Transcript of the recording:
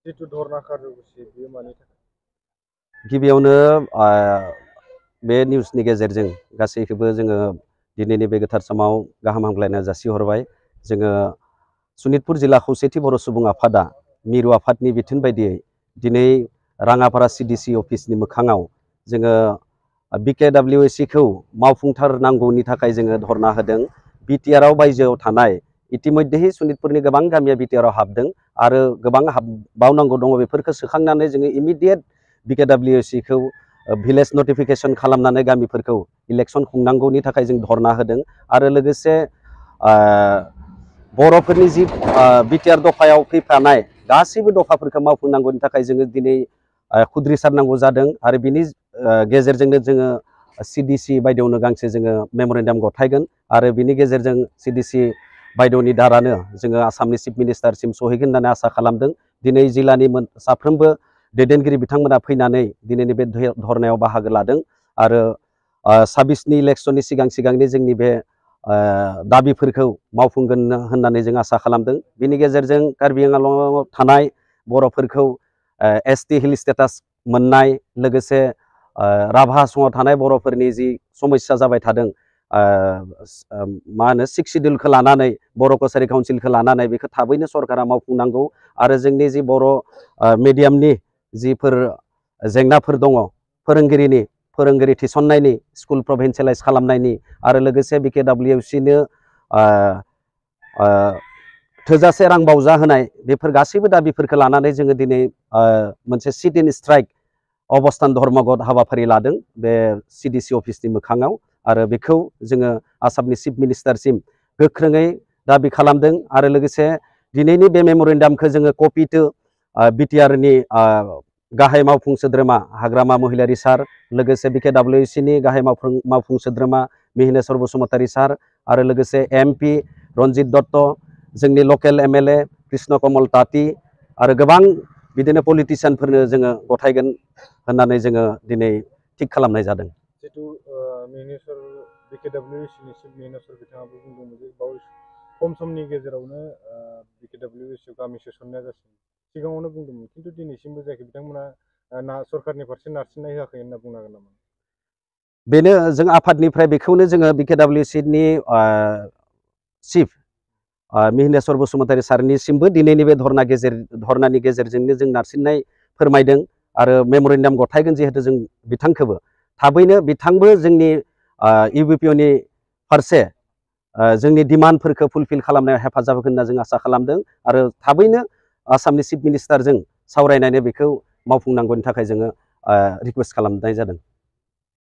जिथु धरना कार्यसुचि बेयो मानि थाखाय? गिबियावनो बे निउसनि गेजेरजों गासैखौबो जोङो दिनैनि बे गोथार समाव गाहाम हामग्लायनाय जासिहरबाय। जोङो सनितपुर जिल्ला खौसेथि बर' सुबुं आफादा मिरु आफादनि बिथोन बायदियै दिनै राङापारा CDC अफिसनि मोखाङाव जोङो BKWSCखौ मावफुंथारनांगौनि थाखाय जोङो धरना होदों। बिटिआरआव बायजोआव थानाय इतिमध्येहि सनितपुरनि गोबां गामिया बिटिआरआव हाबदों आरो गोबां हाबबावनांगौ दङ। बेफोरखौ सोखांनानै जोङो इमिडियेट BKWSCखौ भिलेज नटिफिकेसन खालामनानै गामिफोरखौ इलेक्सन खुंनांगौनि थाखाय जों धरना होदों आरो लोगोसे बर'फोरनि जि बिटिआर दफायाव फैफानाय गासैबो दफाफोरखौ मावफुंनांगौनि थाखाय जोङो दिनै खुद्रिसारनांगौ जादों आरो बिनि गेजेरजोंनो जोङो CDC बायदेवनो गांसे जोङो मेम'रेन्डाम गथायगोन आरो बिनि गेजेरजों CDC बायदेवनि दारानो जोङो आसामनि चिफ मिनिस्टारसिम सहैगोन होननानै आसा खालामदों। दिनै जिल्लानि साफ्रोमबो दैदेनगिरि बिथांमोना फैनानै दिनैनि बे धरनायाव बाहागो लादों आरो 26नि इलेक्सननि सिगांनि जोंनि बे दाबिफोरखौ मावफुंगोन होननानै जों आसा खालामदों। बिनि गेजेरजों कार्बि आंलंआव थानाय बर'फोरखौ ST हिल स्टेटास मोननाय लोगोसे राभा हासङाव थानाय बर'फोरनि जि समस्या जाबाय थादों मा होनो 6 सिडिउलखौ लानानै बर' कसारि काउन्सिलखौ लानानै बेखौ थाबैनो सरकारा मावफुंनांगौ आरो जोंनि जि बर' मिडियामनि जिफोर जेंनाफोर दङ फोरोंगिरि थिसननायनि स्कुल प्रभिन्सियेलाइज खालामनायनि आरो लोगोसे BKWSCनो थोजासे रां बावजा होनाय बेफोर गासैबो दाबिफोरखौ लानानै जोङो दिनै मोनसे सिट इन स्ट्राइक अबस्थान धर्मघट हाबाफारि लादों बे CDC अफिसनि मोखाङाव आरो बेखौ जोङो आसामनि चिफ मिनिस्टारसिम गोख्रोङै दाबि खालामदों आरो लोगोसे दिनैनि बे मेम'रेन्डामखौ जोङो कपि टु बिटिआरनि गाहाय मावफुं सोद्रोमा हाग्रामा महिलारि सार लोगोसे BKWSCनि गाहाय मावफुं सोद्रोमा मिहिनेश्वर बसुमतारी सार आरो लोगोसे MP रन्जित दत्त जोंनि लकेल MLA कृष्ण कमल ताती आरो गोबां बिदिनो पलिटिसियानफोरनो जोङो गथायगोन होननानै जोङो दिनै थिग खालामनाय जादों। जिथु मिहिनेश्वर BKWSCनि चिफ मिनिस्टार बिथाङाबो बुंदोंमोन जे खम समनि गेजेरावनो BKWSCआव गामि सोसननाया जासिगोन सिगाङावनो बुंदोंमोन खिन्थु दिनैसिमबो जायाखै बिथांमोना सरकारनि फारसे नारसिननाय होआखै होनना बुंनो हागोन नामा? बेनो जों आफादनिफ्राय बेखौनो जोङो BKWSCनि चिफ मिहिनेश्वर बसुमतारी सारनिसिमबो दिनैनि बे धरनानि गेजेरजोंनो जों नारसिननाय फोरमायदों आरो मेम'रेन्डाम गथायगोन जिहेतु जों बिथांखौबो थाबैनो बिथांबो जोंनि UBPOनि फारसे जोंनि डिमान्डफोरखौ फुलफिल खालामनायाव हेफाजाब होगोन होनना जों आसा खालामदों आरो थाबैनो आसामनि चिफ मिनिस्टारजों सावरायनानै बेखौ मावफुंनांगौनि थाखाय जोङो रिकुवेस्ट खालामनाय जादों।